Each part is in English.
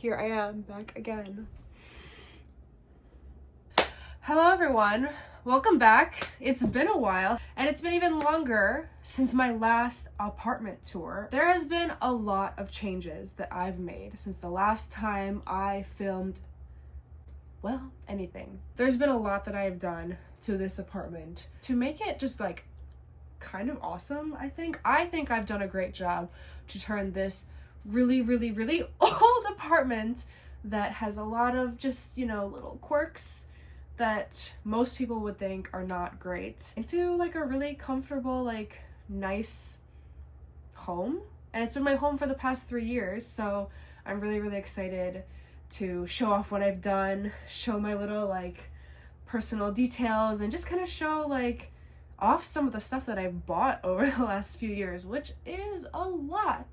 Here I am, back again. Hello everyone, welcome back. It's been a while, and it's been even longer since my last apartment tour. There has been a lot of changes that I've made since the last time I filmed, well, anything. There's been a lot that I have done to this apartment to make it just like kind of awesome, I think. I think I've done a great job to turn this really old apartment that has a lot of just, little quirks that most people would think are not great into like a really comfortable, like nice home. And it's been my home for the past 3 years, so I'm really excited to show off what I've done, show my little like personal details, and just kind of show like off some of the stuff that I've bought over the last few years, which is a lot.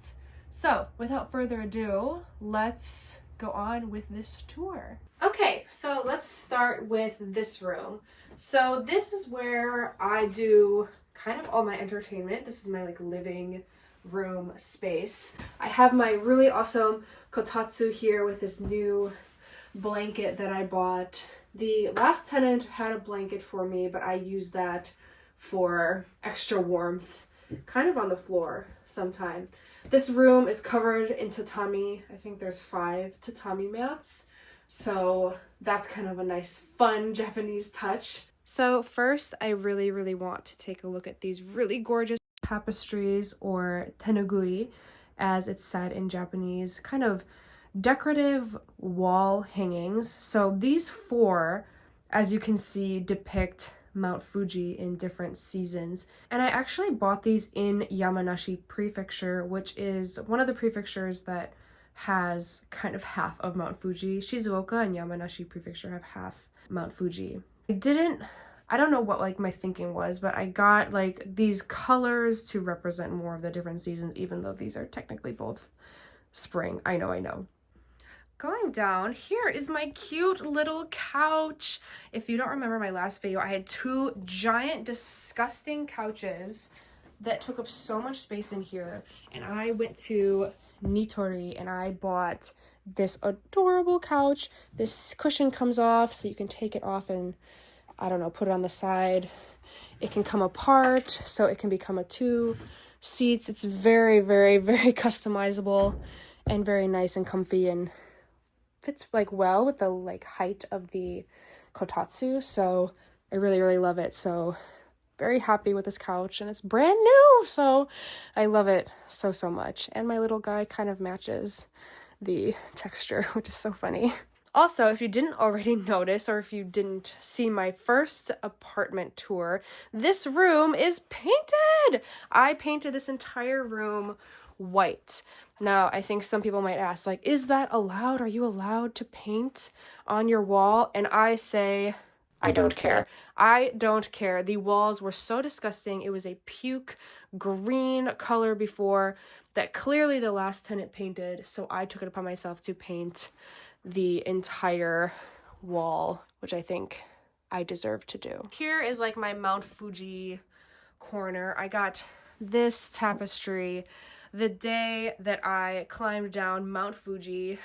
So without further ado, let's go on with this tour. Okay, so let's start with this room. So this is where I do kind of all my entertainment. This is my like living room space. I have my really awesome kotatsu here with this new blanket that I bought. The last tenant had a blanket for me, but I used that for extra warmth, kind of on the floor sometime. This room is covered in tatami. I think there's 5 tatami mats. So that's kind of a nice, fun Japanese touch. So first, I really want to take a look at these really gorgeous tapestries, or tenugui, as it's said in Japanese, kind of decorative wall hangings. So these 4, as you can see, depict Mount Fuji in different seasons. And I actually bought these in Yamanashi Prefecture, which is one of the prefectures that has kind of half of Mount Fuji. Shizuoka and Yamanashi Prefecture have half Mount Fuji. I don't know what like my thinking was, but I got like these colors to represent more of the different seasons, even though these are technically both spring. I know. Going down, here is my cute little couch. If you don't remember my last video, I had 2 giant, disgusting couches that took up so much space in here. And I went to Nitori and I bought this adorable couch. This cushion comes off, so you can take it off and, I don't know, put it on the side. It can come apart, so it can become a 2 seats. It's very customizable and very nice and comfy, and fits like well with the like height of the kotatsu, so I really love it. So very happy with this couch, and it's brand new, so I love it so much. And my little guy kind of matches the texture, which is so funny. Also, if you didn't already notice, or if you didn't see my first apartment tour, this room is painted. I painted this entire room white. Now, I think some people might ask, like, is that allowed? Are you allowed to paint on your wall? And I say, I don't care. I don't care. The walls were so disgusting. It was a puke green color before that clearly the last tenant painted, so I took it upon myself to paint the entire wall, which I think I deserve to do. Here is like my Mount Fuji corner. I got this tapestry the day that I climbed down Mount Fuji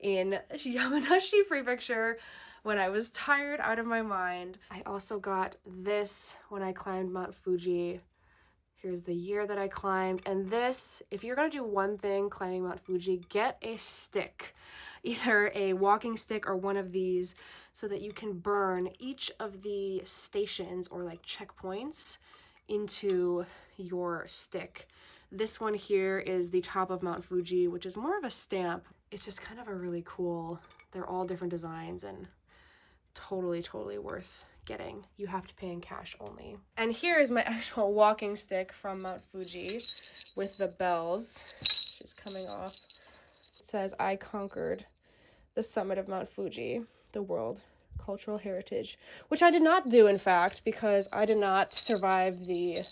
in Yamanashi Prefecture when I was tired out of my mind. I also got this when I climbed Mount Fuji. Here's the year that I climbed. And this, if you're gonna do one thing climbing Mount Fuji, get a stick, either a walking stick or one of these, so that you can burn each of the stations or like checkpoints into your stick. This one here is the top of Mount Fuji, which is more of a stamp. It's just kind of a really cool, they're all different designs and totally worth getting. You have to pay in cash only. And here is my actual walking stick from Mount Fuji with the bells. It's just coming off. It says, I conquered the summit of Mount Fuji, the world cultural heritage, which I did not do, in fact, because I did not survive the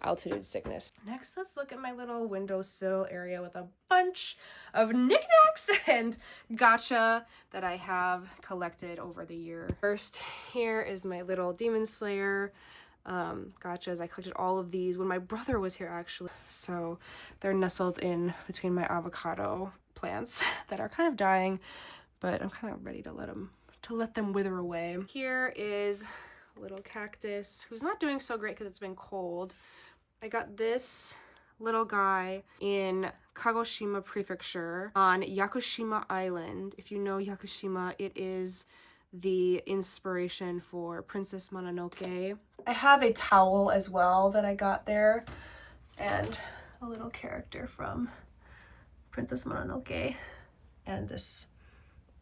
altitude sickness. Next, let's look at my little windowsill area with a bunch of knickknacks and gacha that I have collected over the year. First, here is my little Demon Slayer gachas. I collected all of these when my brother was here, actually. So they're nestled in between my avocado plants that are kind of dying, but I'm kind of ready to let them wither away. Here is a little cactus who's not doing so great because it's been cold. I got this little guy in Kagoshima Prefecture on Yakushima Island. If you know Yakushima, it is the inspiration for Princess Mononoke. I have a towel as well that I got there, and a little character from Princess Mononoke, and this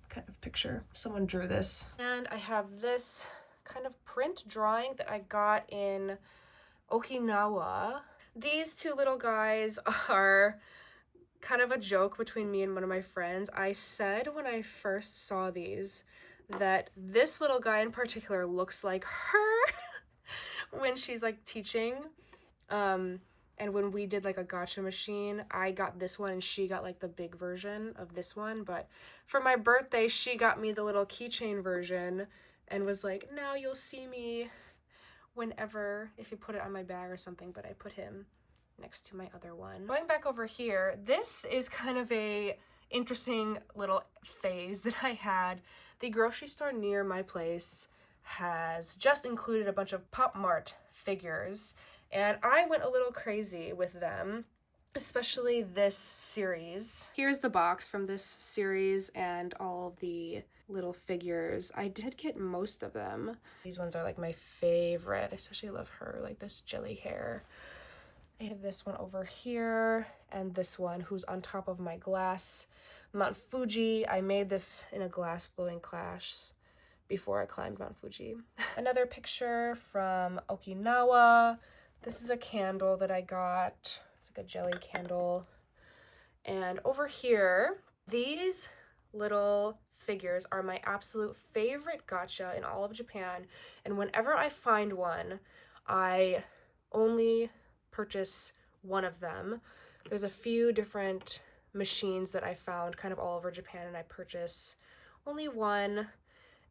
kind of picture. Someone drew this. And I have this kind of print drawing that I got in Okinawa. These two little guys are kind of a joke between me and one of my friends. I said when I first saw these that this little guy in particular looks like her when she's like teaching. And when we did like a gacha machine, I got this one and she got like the big version of this one. But for my birthday, she got me the little keychain version and was like, now you'll see me whenever, if you put it on my bag or something. But I put him next to my other one. Going back over here, this is kind of a interesting little phase that I had. The grocery store near my place has just included a bunch of Pop Mart figures, and I went a little crazy with them, especially this series. Here's the box from this series and all of the little figures. I did get most of them. These ones are like my favorite. I especially love her, like this jelly hair. I have this one over here and this one who's on top of my glass Mount Fuji. I made this in a glass blowing class before I climbed Mount Fuji. Another picture from Okinawa. This is a candle that I got. It's like a jelly candle. And over here, these little figures are my absolute favorite gacha in all of Japan. And whenever I find one, I only purchase one of them. There's a few different machines that I found kind of all over Japan, and I purchase only one.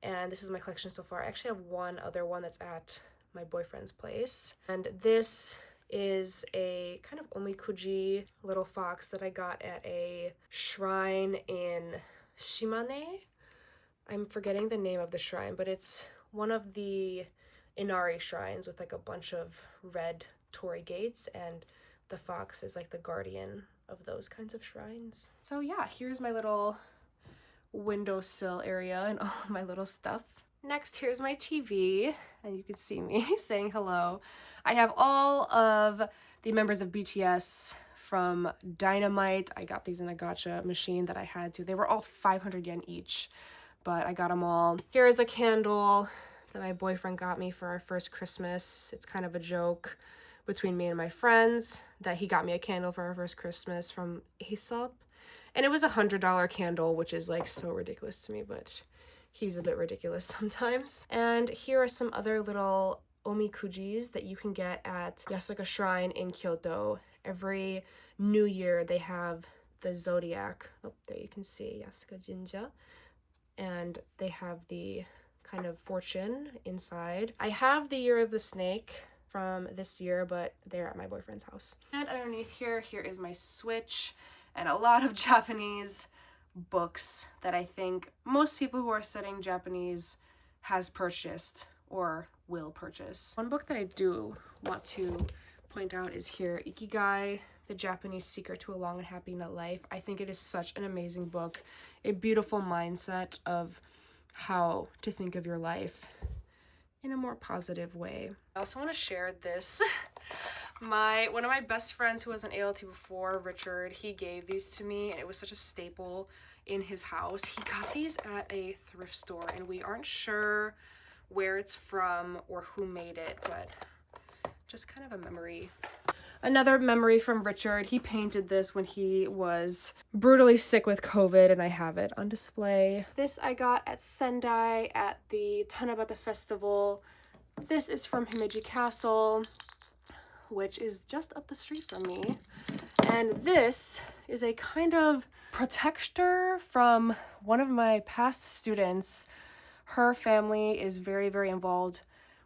And this is my collection so far. I actually have one other one that's at my boyfriend's place. And this is a kind of omikuji little fox that I got at a shrine in Shimane. I'm forgetting the name of the shrine, but it's one of the Inari shrines with like a bunch of red torii gates, and the fox is like the guardian of those kinds of shrines. So yeah, here's my little windowsill area and all of my little stuff. Next, here's my TV, and you can see me saying hello. I have all of the members of BTS from Dynamite. I got these in a gacha machine that I had to. They were all 500 yen each, but I got them all. Here is a candle that my boyfriend got me for our first Christmas. It's kind of a joke between me and my friends that he got me a candle for our first Christmas from Aesop. And it was $100 candle, which is like so ridiculous to me, but he's a bit ridiculous sometimes. And here are some other little omikujis that you can get at Yasuka Shrine in Kyoto. Every New Year they have the zodiac. Oh, there you can see Yasuka Jinja. And they have the kind of fortune inside. I have the Year of the Snake from this year, but they're at my boyfriend's house. And underneath here is my Switch and a lot of Japanese books that I think most people who are studying Japanese has purchased or will purchase. One book that I do want to point out is here, Ikigai, The Japanese Secret to a Long and Happy Life. I think it is such an amazing book, a beautiful mindset of how to think of your life in a more positive way. I also want to share this. One of my best friends who was an ALT before, Richard, he gave these to me, and it was such a staple in his house. He got these at a thrift store, and we aren't sure where it's from or who made it, but just kind of a memory. Another memory from Richard, he painted this when he was brutally sick with COVID, and I have it on display. This I got at Sendai at the Tanabata Festival. This is from Himeji Castle, which is just up the street from me. And this is a kind of protector from one of my past students. Her family is very, very involved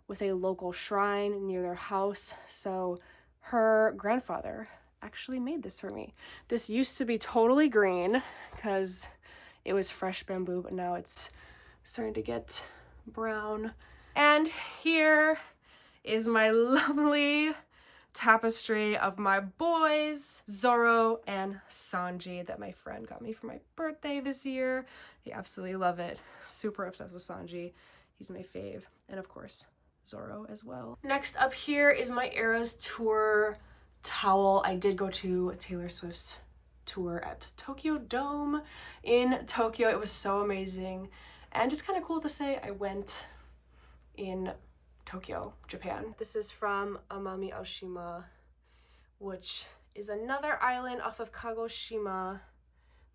with a local shrine near their house. So her grandfather actually made this for me. This used to be totally green because it was fresh bamboo, but now it's starting to get brown. And here is my lovely tapestry of my boys, Zoro and Sanji, that my friend got me for my birthday this year. They absolutely love it. Super obsessed with Sanji. He's my fave. And of course, Zoro as well. Next up here is my Eras Tour towel. I did go to Taylor Swift's tour at Tokyo Dome in Tokyo. It was so amazing and just kind of cool to say I went in Tokyo, Japan. This is from Amami Oshima, which is another island off of Kagoshima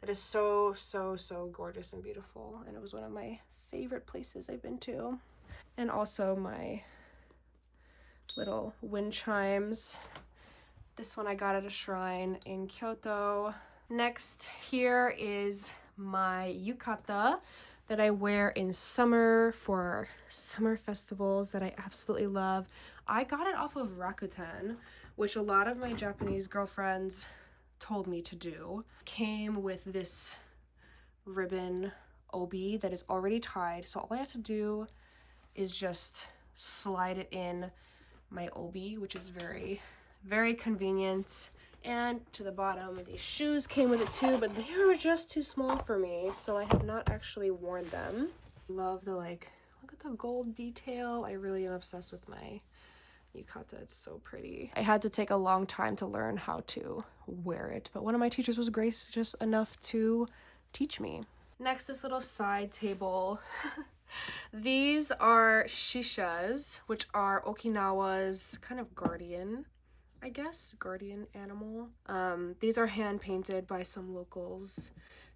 that is so, so, so gorgeous and beautiful. And it was one of my favorite places I've been to. And also my little wind chimes. This one I got at a shrine in Kyoto. Next here is my yukata that I wear in summer for summer festivals that I absolutely love. I got it off of Rakuten, which a lot of my Japanese girlfriends told me to do. Came with this ribbon obi that is already tied, so all I have to do is just slide it in my obi, which is very, very convenient. And to the bottom, these shoes came with it too, but they were just too small for me, so I have not actually worn them. Love the look at the gold detail. I really am obsessed with my yukata. It's so pretty. I had to take a long time to learn how to wear it, but one of my teachers was gracious enough to teach me. Next, this little side table. These are shishas, which are Okinawa's kind of guardian, I guess, guardian animal. These are hand painted by some locals,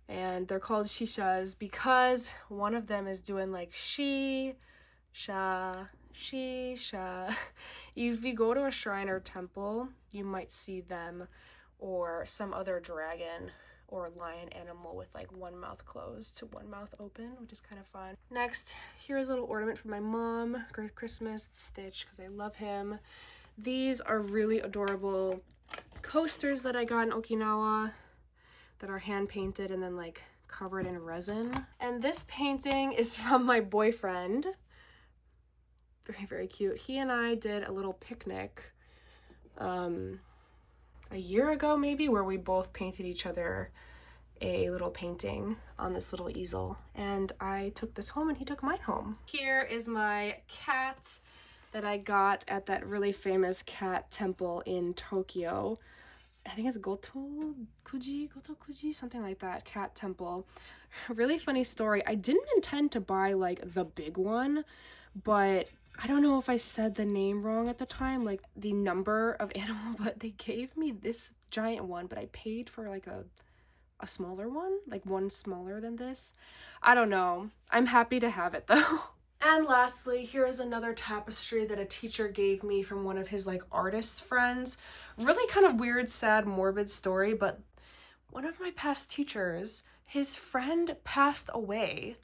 and they're called shishas because one of them is doing like she, sha, she, sha. If you go to a shrine or temple, you might see them or some other dragon or lion animal with like one mouth closed to one mouth open, which is kind of fun. Next, here's a little ornament for my mom, Christmas Stitch, because I love him. These are really adorable coasters that I got in Okinawa that are hand painted and then like covered in resin. And this painting is from my boyfriend. Very, very cute. He and I did a little picnic a year ago maybe, where we both painted each other a little painting on this little easel. And I took this home and he took mine home. Here is my cat that I got at that really famous cat temple in Tokyo. I think it's Gotokuji, something like that, cat temple. Really funny story. I didn't intend to buy like the big one, but I don't know if I said the name wrong at the time, like the number of animal, but they gave me this giant one, but I paid for like a smaller one, like one smaller than this. I don't know. I'm happy to have it though. And lastly, here is another tapestry that a teacher gave me from one of his like artist friends. Really kind of weird, sad, morbid story, but one of my past teachers, his friend passed away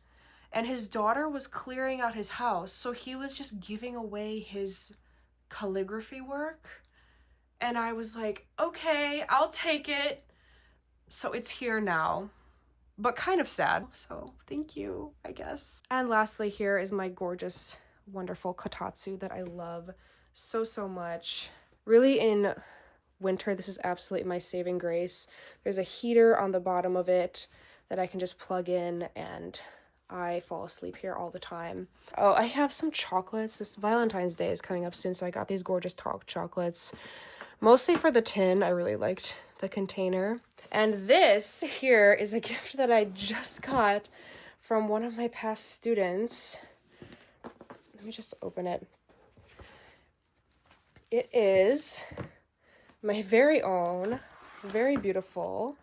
and his daughter was clearing out his house, so he was just giving away his calligraphy work. And I was like, okay, I'll take it. So it's here now, but kind of sad. So thank you, I guess. And lastly, here is my gorgeous, wonderful kotatsu that I love so, so much. Really in winter, this is absolutely my saving grace. There's a heater on the bottom of it that I can just plug in and I fall asleep here all the time. Oh, I have some chocolates. This Valentine's Day is coming up soon, so I got these gorgeous chocolates. Mostly for the tin. I really liked the container. And this here is a gift that I just got from one of my past students. Let me just open it. It is my very own, very beautiful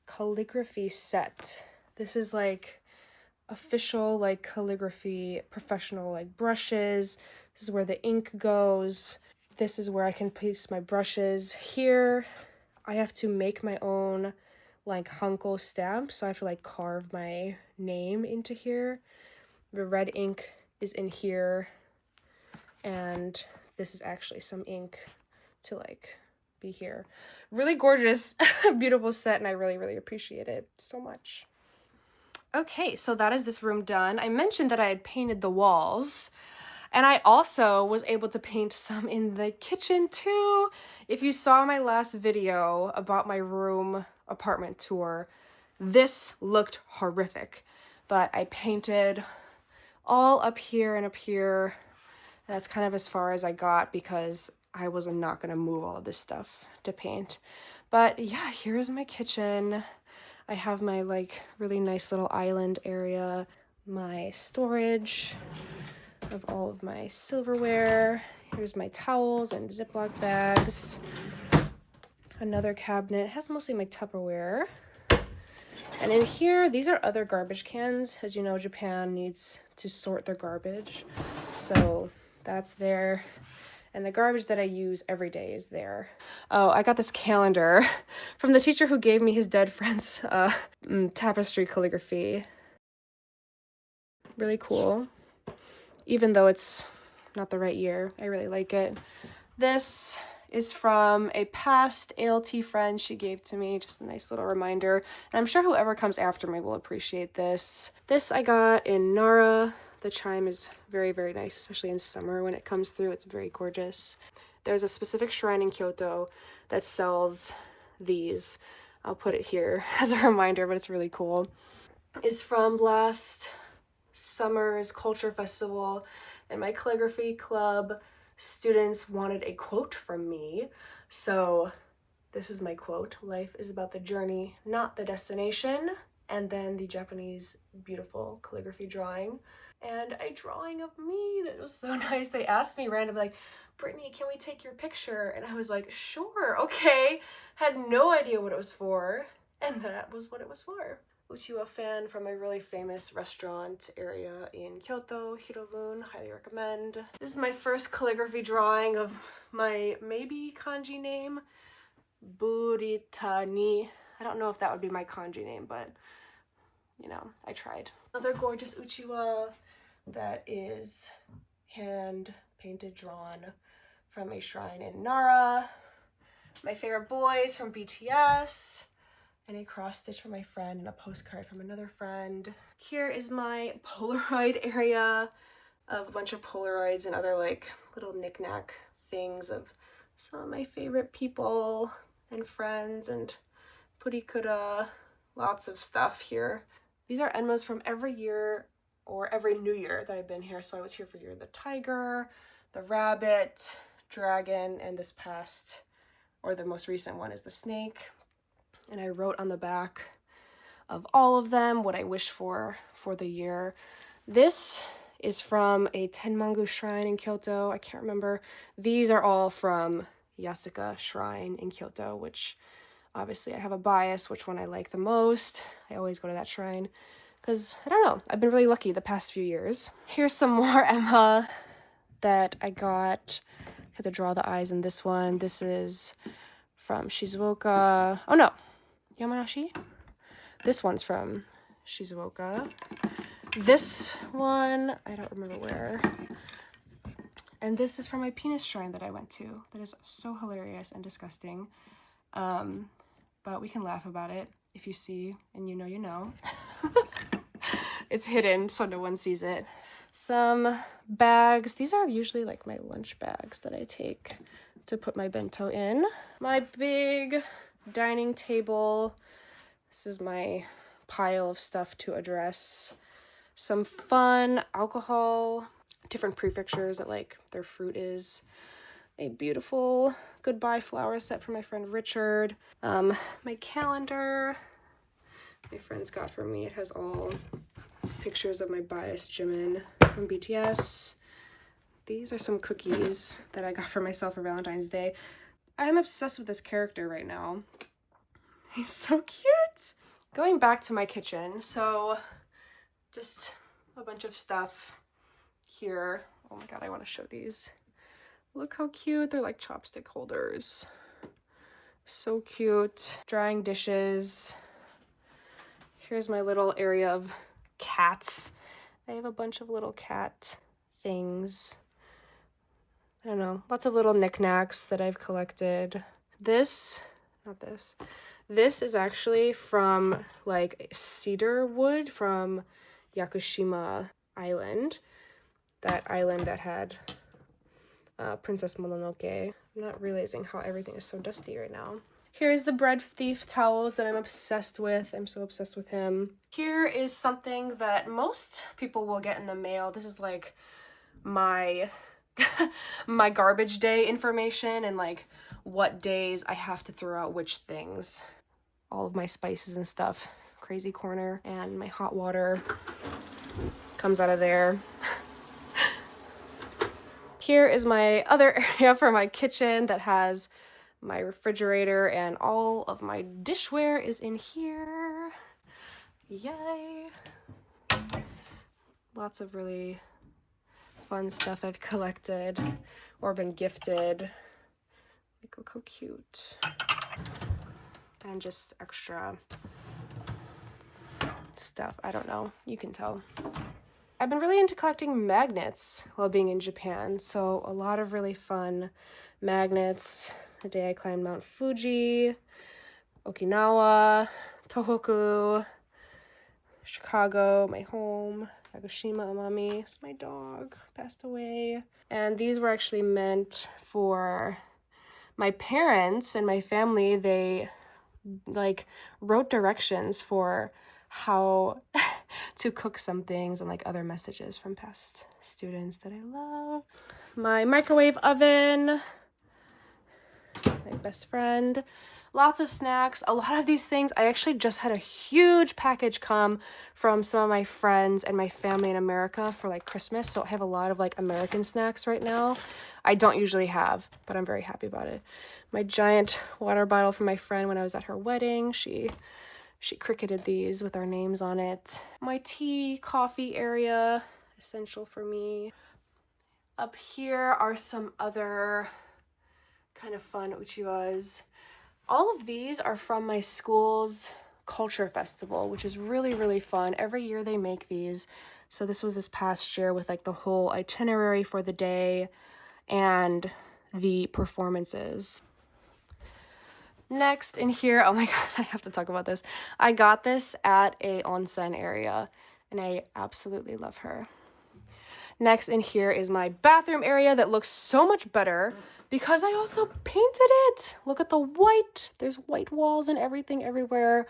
calligraphy set. This is like official like calligraphy, professional like brushes. This is where the ink goes. This is where I can place my brushes. Here I have to make my own like hanko stamp, so I have to like carve my name into here. The red ink is in here, and this is actually some ink to like be here. Really gorgeous, beautiful set, and I really, really appreciate it so much. Okay, so that is this room done. I mentioned that I had painted the walls, and I also was able to paint some in the kitchen too. If you saw my last video about my room apartment tour, this looked horrific, but I painted all up here and up here. That's kind of as far as I got because I was not gonna move all of this stuff to paint. But yeah, here's my kitchen. I have my like really nice little island area, my storage of all of my silverware. Here's my towels and Ziploc bags. Another cabinet, it has mostly my Tupperware. And in here, these are other garbage cans. As you know, Japan needs to sort their garbage. So that's there. And the garbage that I use every day is there. Oh, I got this calendar from the teacher who gave me his dead friend's tapestry calligraphy. Really cool. Even though it's not the right year, I really like it. This is from a past ALT friend she gave to me, just a nice little reminder. And I'm sure whoever comes after me will appreciate this. This I got in Nara. The chime is very, very nice, especially in summer when it comes through. It's very gorgeous. There's a specific shrine in Kyoto that sells these. I'll put it here as a reminder, but it's really cool. It's from last summer's culture festival, and my calligraphy club students wanted a quote from me. So this is my quote: "Life is about the journey, not the destination." And then the Japanese beautiful calligraphy drawing. And a drawing of me that was so nice. They asked me randomly, like, "Brittany, can we take your picture?" And I was like, "Sure, okay." Had no idea what it was for, and that was what it was for. Uchiwa fan from a really famous restaurant area in Kyoto, Hirobun, highly recommend. This is my first calligraphy drawing of my maybe kanji name, Buritani. I don't know if that would be my kanji name, but you know, I tried. Another gorgeous Uchiwa that is hand painted, drawn from a shrine in Nara. My favorite boys from BTS, and a cross stitch from my friend and a postcard from another friend. Here is my Polaroid area of a bunch of Polaroids and other like little knickknack things of some of my favorite people and friends, and purikura, lots of stuff here. These are enmas from every year or every new year that I've been here. So I was here for Year of the Tiger, the rabbit, dragon, and this past, or the most recent one, is the snake. And I wrote on the back of all of them what I wish for the year. This is from a Tenmangu shrine in Kyoto. I can't remember. These are all from Yasuka Shrine in Kyoto, which obviously I have a bias which one I like the most. I always go to that shrine because, I don't know, I've been really lucky the past few years. Here's some more Emma that I got. I had to draw the eyes in this one. This is from Shizuoka. Oh no, Yamanashi? This one's from Shizuoka. This one, I don't remember where. And this is from my penis shrine that I went to. That is so hilarious and disgusting. But we can laugh about it if you see, and you know you know. It's hidden so no one sees it. Some bags. These are usually like my lunch bags that I take to put my bento in. My big dining table. This is my pile of stuff to address. Some fun alcohol, different prefectures that like their fruit is. A beautiful goodbye flower set from my friend Richard. My calendar my friends got for me. It has all pictures of my bias Jimin from BTS. These are some cookies that I got for myself for Valentine's Day. I'm obsessed with this character right now. He's so cute. Going back to my kitchen, so just a bunch of stuff here. Oh my god, I want to show these. Look how cute. They're like chopstick holders. So cute. Drying dishes. Here's my little area of cats. I have a bunch of little cat things. I don't know, lots of little knickknacks that I've collected. not this. This is actually from like cedar wood from Yakushima Island. That island that had Princess Mononoke. I'm not realizing how everything is so dusty right now. Here is the bread thief towels that I'm obsessed with. I'm so obsessed with him. Here is something that most people will get in the mail. This is like my my garbage day information and like what days I have to throw out which things. All of my spices and stuff. Crazy corner, and my hot water comes out of there. Here is my other area for my kitchen that has my refrigerator, and all of my dishware is in here. Yay! Lots of really fun stuff I've collected or been gifted. Like, look how cute. And just extra stuff. I don't know. You can tell. I've been really into collecting magnets while being in Japan, so a lot of really fun magnets. The day I climbed Mount Fuji, Okinawa, Tohoku, Chicago, my home, Yakushima Amami, it's my dog, passed away. And these were actually meant for my parents and my family. They like wrote directions for how to cook some things and like other messages from past students that I love. My microwave oven, my best friend, lots of snacks. A lot of these things, I actually just had a huge package come from some of my friends and my family in America for like Christmas. So I have a lot of like American snacks right now. I don't usually have, but I'm very happy about it. My giant water bottle from my friend when I was at her wedding. She cricketed these with our names on it. My tea, coffee area, essential for me. Up here are some other kind of fun uchiwas. All of these are from my school's culture festival, which is really, really fun. Every year they make these. So this was this past year with like the whole itinerary for the day and the performances. Next in here, oh my god, I have to talk about this. I got this at a onsen area and I absolutely love her. Next in here is my bathroom area that looks so much better because I also painted it. Look at the white. There's white walls and everything everywhere.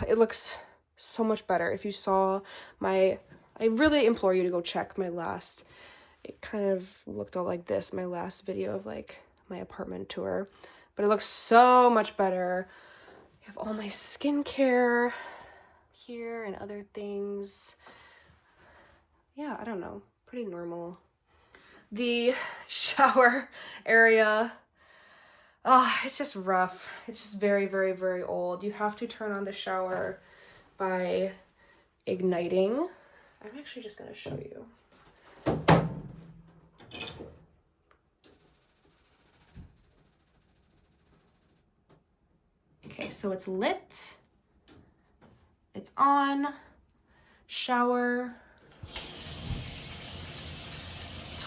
It looks so much better. If you saw I really implore you to go check my last, it kind of looked all like this, my last video of like my apartment tour. But it looks so much better. I have all my skincare here and other things. Yeah, I don't know. Pretty normal. The shower area. It's just rough. It's just very, very, very old. You have to turn on the shower by igniting. I'm actually just going to show you. Okay, so it's lit, it's on, shower,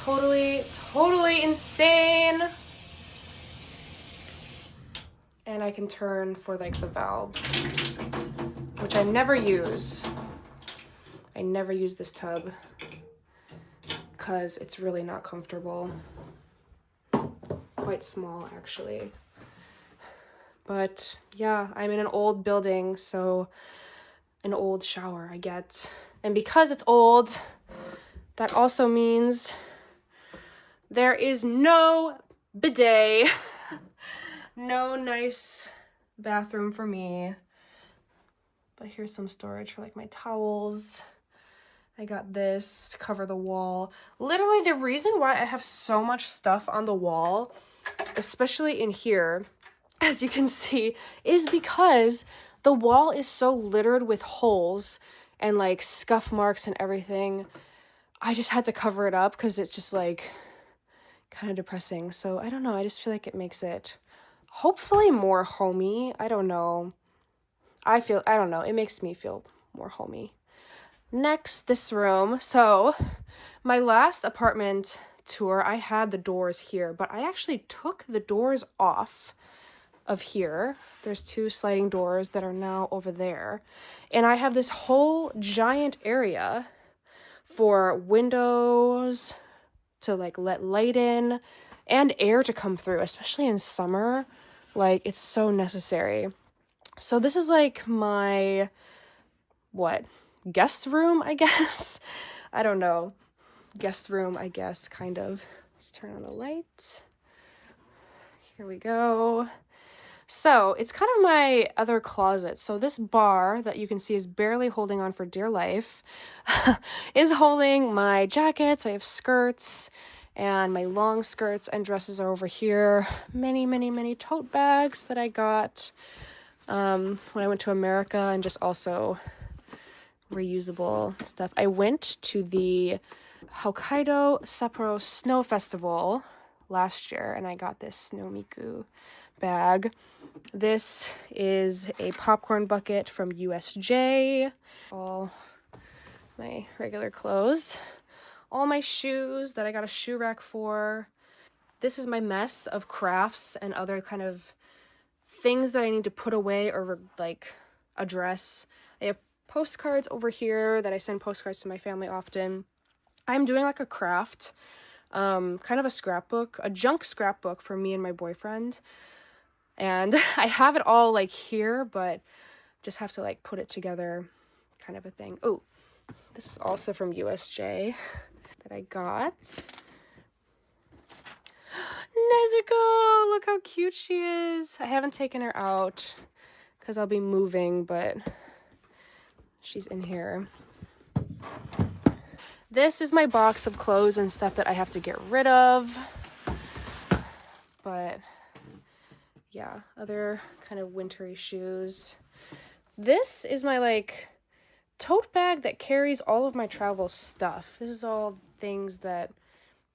totally insane. And I can turn for like the valve, which I never use. I never use this tub because it's really not comfortable. Quite small actually. But yeah, I'm in an old building, so an old shower I get. And because it's old, that also means there is no bidet. No nice bathroom for me. But here's some storage for like my towels. I got this to cover the wall. Literally the reason why I have so much stuff on the wall, especially in here, as you can see, is because the wall is so littered with holes and like scuff marks and everything. I just had to cover it up because it's just like kind of depressing. So I don't know. I just feel like it makes it hopefully more homey. I don't know. I don't know. It makes me feel more homey. Next, this room. So my last apartment tour, I had the doors here, but I actually took the doors off of here. There's 2 sliding doors that are now over there. And I have this whole giant area for windows to like let light in and air to come through, especially in summer. Like, it's so necessary. So this is like my, guest room, I guess? I don't know. Guest room, I guess, kind of. Let's turn on the light. Here we go. So it's kind of my other closet. So this bar that you can see is barely holding on for dear life is holding my jackets. I have skirts and my long skirts and dresses are over here. Many, many, many tote bags that I got when I went to America, and just also reusable stuff. I went to the Hokkaido Sapporo Snow Festival last year and I got this Snow Miku bag. This is a popcorn bucket from USJ. All my regular clothes. All my shoes that I got a shoe rack for. This is my mess of crafts and other kind of things that I need to put away or like address. I have postcards over here that I send postcards to my family often. I'm doing like a craft, kind of a scrapbook, a junk scrapbook for me and my boyfriend. And I have it all like here, but just have to like put it together, kind of a thing. Oh, this is also from USJ that I got. Nezuko, look how cute she is. I haven't taken her out because I'll be moving, but she's in here. This is my box of clothes and stuff that I have to get rid of. But yeah, other kind of wintry shoes. This is my like tote bag that carries all of my travel stuff. This is all things that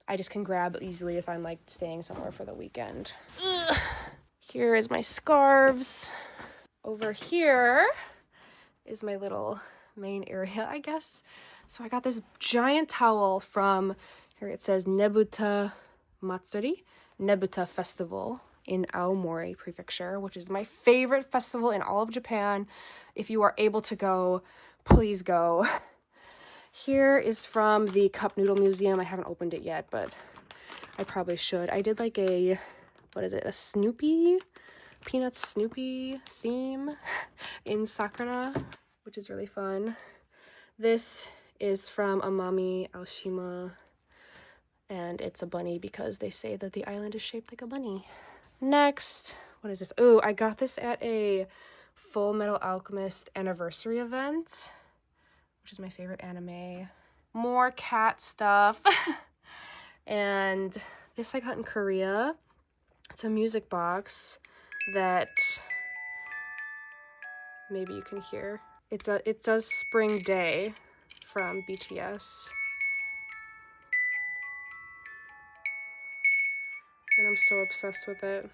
I just can grab easily if I'm like staying somewhere for the weekend. Ugh. Here is my scarves. Over here is my little main area, I guess. So I got this giant towel from, here it says Nebuta Matsuri, Nebuta Festival in Aomori Prefecture, which is my favorite festival in all of Japan. If you are able to go, please go. Here is from the Cup Noodle Museum. I haven't opened it yet, but I probably should. I did like a, a Snoopy, Peanuts Snoopy theme in Sakura, which is really fun. This is from Amami Aoshima, and it's a bunny because they say that the island is shaped like a bunny. Next, what is this? Oh, I got this at a Full Metal Alchemist anniversary event, which is my favorite anime. More cat stuff. And this I got in Korea. It's a music box that maybe you can hear. It does Spring Day from BTS. And I'm so obsessed with it.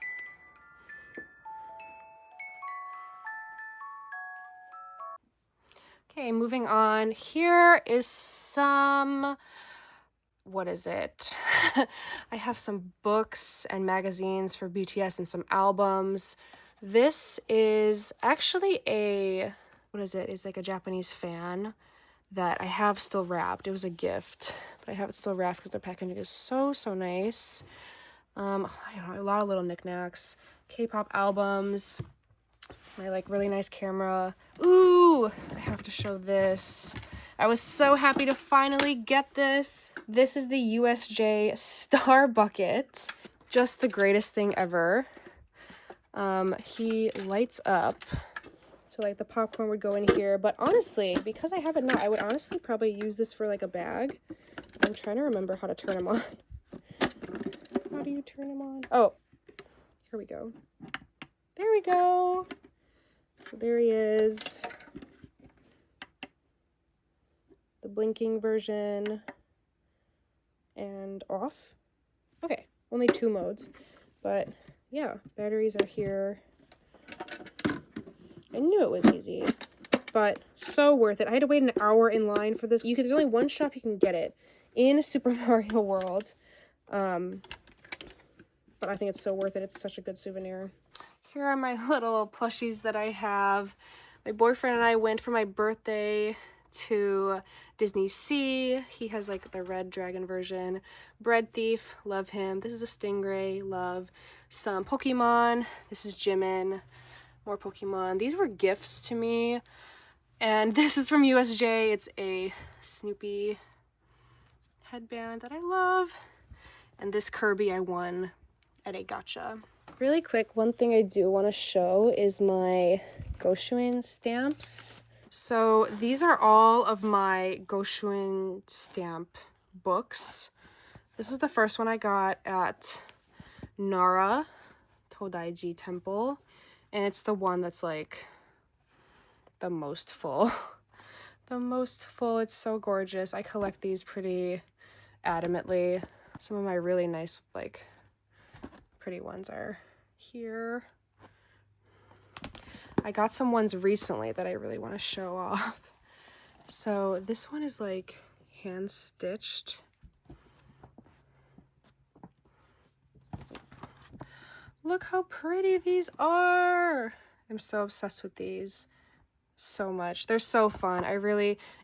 Okay, moving on. Here is some, what is it? I have some books and magazines for BTS and some albums. This is actually a, what is it? It's like a Japanese fan that I have still wrapped. It was a gift, but I have it still wrapped because the packaging is so, so nice. I don't know, a lot of little knickknacks, K-pop albums, my like really nice camera. Ooh, I have to show this. I was so happy to finally get this. This is the USJ Star Bucket. Just the greatest thing ever. He lights up. So like the popcorn would go in here, but honestly, because I have it now, I would honestly probably use this for like a bag. I'm trying to remember how to turn him on. How do you turn him on? Oh, here we go. There we go. So there he is. The blinking version and off. Okay, only 2 modes, but yeah, batteries are here. I knew it was easy, but so worth it. I had to wait an hour in line for this. There's only one shop you can get it in Super Mario World. But I think it's so worth it. It's such a good souvenir. Here are my little plushies that I have. My boyfriend and I went for my birthday to Disney Sea. He has like the red dragon version. Bread Thief, love him. This is a stingray, love. Some Pokemon. This is Jimin. More Pokemon. These were gifts to me. And this is from USJ. It's a Snoopy headband that I love. And this Kirby I won at a gacha. Really quick, one thing I do want to show is my Goshuin stamps. So these are all of my Goshuin stamp books. This is the first one I got at Nara Todaiji Temple. And it's the one that's like the most full. The most full. It's so gorgeous. I collect these pretty adamantly. Some of my really nice, like, pretty ones are here. I got some ones recently that I really want to show off. So this one is like hand stitched. Look how pretty these are. I'm so obsessed with these so much. They're so fun.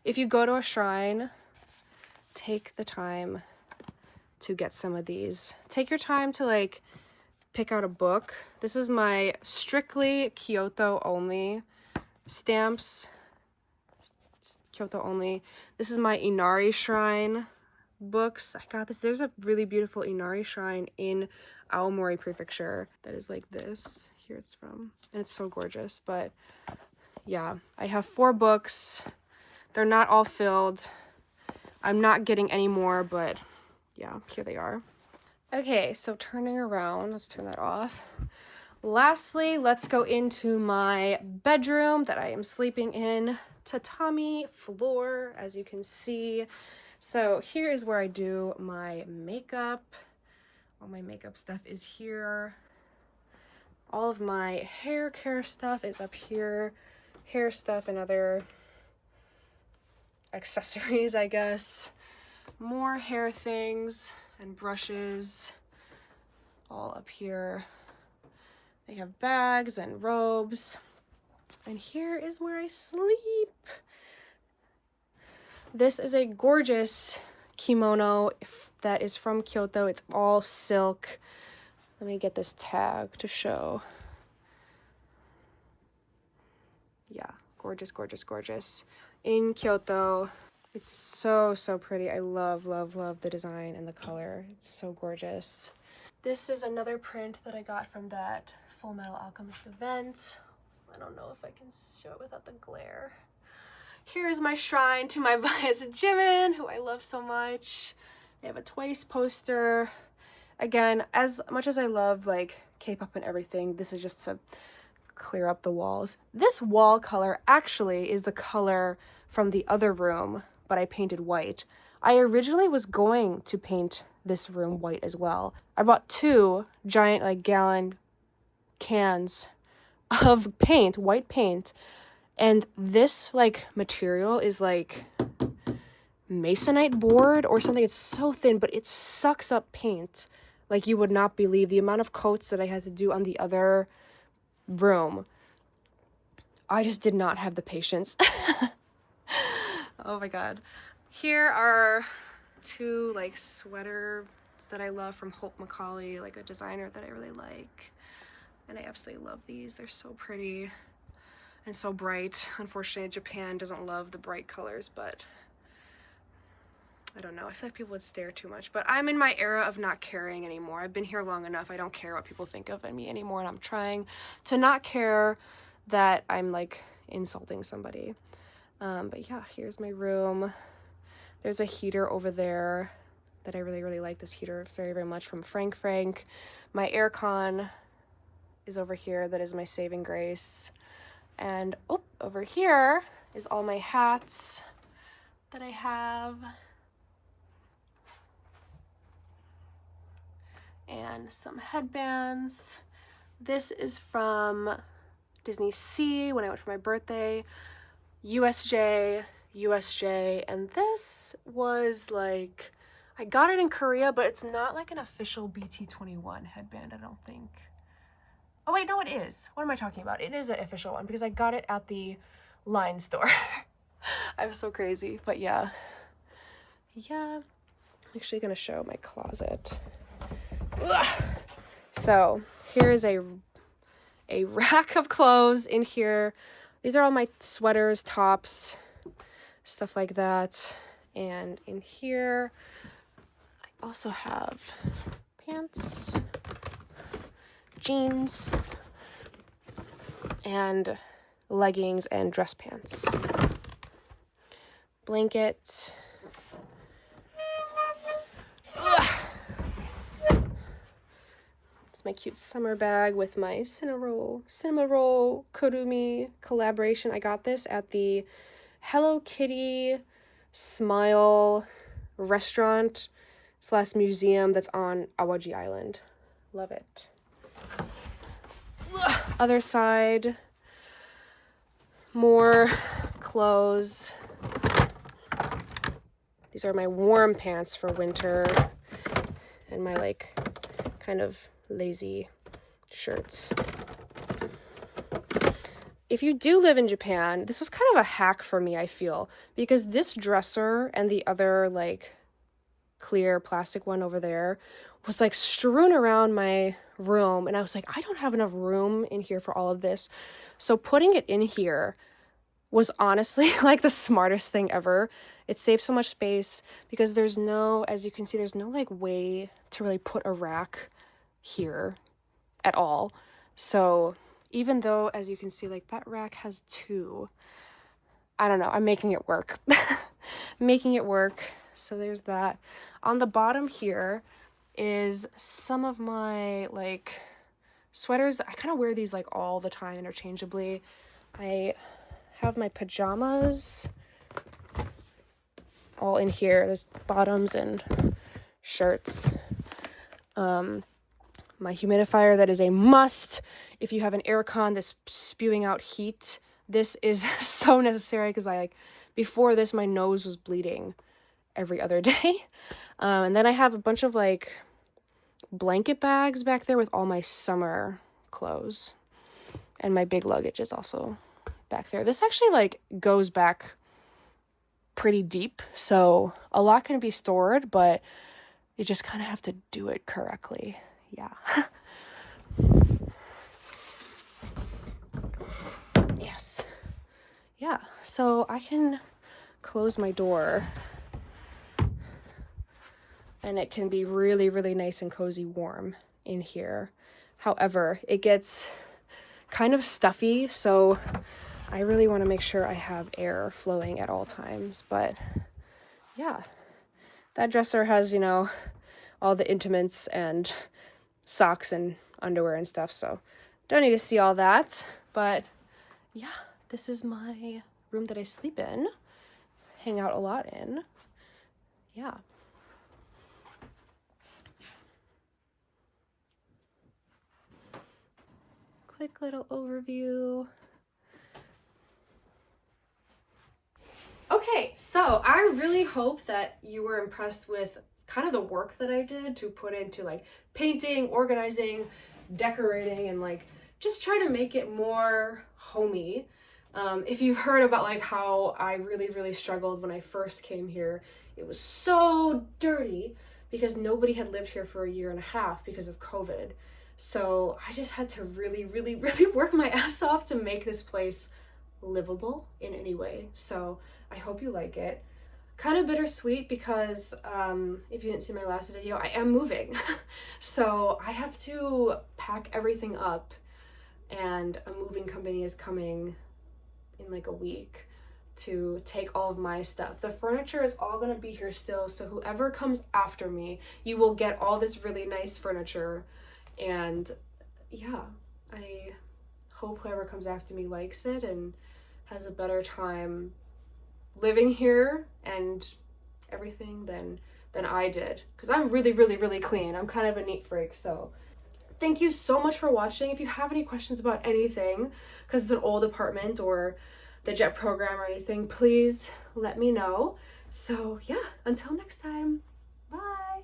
If you go to a shrine, take the time to get some of these. Take your time to like pick out a book. This is my strictly Kyoto only stamps. It's Kyoto only. This is my Inari Shrine books. I got this. There's a really beautiful Inari Shrine in Aomori Prefecture that is like this. Here it's from. And it's so gorgeous. But yeah, I have 4 books. They're not all filled. I'm not getting any more, but yeah, here they are. Okay, so turning around, let's turn that off. Lastly, let's go into my bedroom that I am sleeping in. Tatami floor, as you can see. So here is where I do my makeup. All my makeup stuff is here. All of my hair care stuff is up here. Hair stuff and other accessories, I guess. More hair things and brushes all up here. They have bags and robes. And here is where I sleep. This is a gorgeous kimono that is from Kyoto. It's all silk. Let me get this tag to show. Yeah, gorgeous, gorgeous, gorgeous. In Kyoto. It's so, so pretty. I love, love, love the design and the color. It's so gorgeous. This is another print that I got from that Full Metal Alchemist event. I don't know if I can show it without the glare. Here's my shrine to my bias Jimin, who I love so much. They have a Twice poster. Again, as much as I love like K-pop and everything, this is just to clear up the walls. This wall color actually is the color from the other room, but I painted white. I originally was going to paint this room white as well. I bought 2 giant like gallon cans of paint, white paint, and this like material is like masonite board or something. It's so thin, but it sucks up paint like you would not believe. The amount of coats that I had to do on the other room, I just did not have the patience. Oh my god. Here are 2 like sweaters that I love from Hope Macaulay, like a designer that I really like. And I absolutely love these. They're so pretty and so bright. Unfortunately, Japan doesn't love the bright colors, but I don't know. I feel like people would stare too much. But I'm in my era of not caring anymore. I've been here long enough. I don't care what people think of me anymore, and I'm trying to not care that I'm like insulting somebody. But yeah, here's my room. There's a heater over there that I really, really like this heater very, very much from Frank Frank. My aircon is over here. That is my saving grace. And over here is all my hats that I have. And some headbands. This is from Disney Sea when I went for my birthday. USJ, and this was like, I got it in Korea, but it's not like an official BT21 headband, I don't think. Oh wait, no, it is. What am I talking about? It is an official one because I got it at the Line store. I'm so crazy, but yeah. Yeah, I'm actually gonna show my closet. Ugh. So here's a rack of clothes in here. These are all my sweaters, tops, stuff like that. And in here, I also have pants, jeans, and leggings and dress pants. Blanket. Ugh. It's my cute summer bag with my cinema roll Kurumi collaboration. I got this at the Hello Kitty Smile restaurant / museum that's on Awaji Island. Love it. Ugh. Other side, more clothes. These are my warm pants for winter and my like kind of lazy shirts. If you do live in Japan, this was kind of a hack for me, I feel, because this dresser and the other like clear plastic one over there was like strewn around my room, and I was like, I don't have enough room in here for all of this. So putting it in here was honestly like the smartest thing ever. It saved so much space because there's no, as you can see, there's no like way to really put a rack here at all. So even though, as you can see, like that rack has 2, I don't know, I'm making it work. Making it work. So there's that. On the bottom here is some of my like sweaters that I kind of wear these like all the time interchangeably. I have my pajamas all in here. There's bottoms and shirts. My humidifier, that is a must. If you have an aircon that's spewing out heat, this is so necessary because before this, my nose was bleeding every other day. And then I have a bunch of like blanket bags back there with all my summer clothes. And my big luggage is also back there. This actually like goes back pretty deep, so a lot can be stored, but you just kind of have to do it correctly. Yeah. Yes. Yeah, so I can close my door and it can be really, really nice and cozy warm in here. However, it gets kind of stuffy, so I really want to make sure I have air flowing at all times. But yeah, that dresser has, you know, all the intimates and socks and underwear and stuff, so don't need to see all that. But yeah, this is my room that I sleep in, hang out a lot in. Yeah. Quick little overview. Okay, so I really hope that you were impressed with kind of the work that I did to put into like painting, organizing, decorating, and like just try to make it more homey. If you've heard about like how I really struggled when I first came here, it was so dirty because nobody had lived here for a year and a half because of COVID. So I just had to really work my ass off to make this place livable in any way. So I hope you like it. Kind of bittersweet because if you didn't see my last video, I am moving. So I have to pack everything up, and a moving company is coming in like a week to take all of my stuff. The furniture is all gonna be here still, so whoever comes after me, you will get all this really nice furniture. And yeah, I hope whoever comes after me likes it and has a better time living here and everything than I did, because I'm really clean. I'm kind of a neat freak. So thank you so much for watching. If you have any questions about anything, because it's an old apartment or the JET program or anything, please let me know. So yeah, until next time. Bye.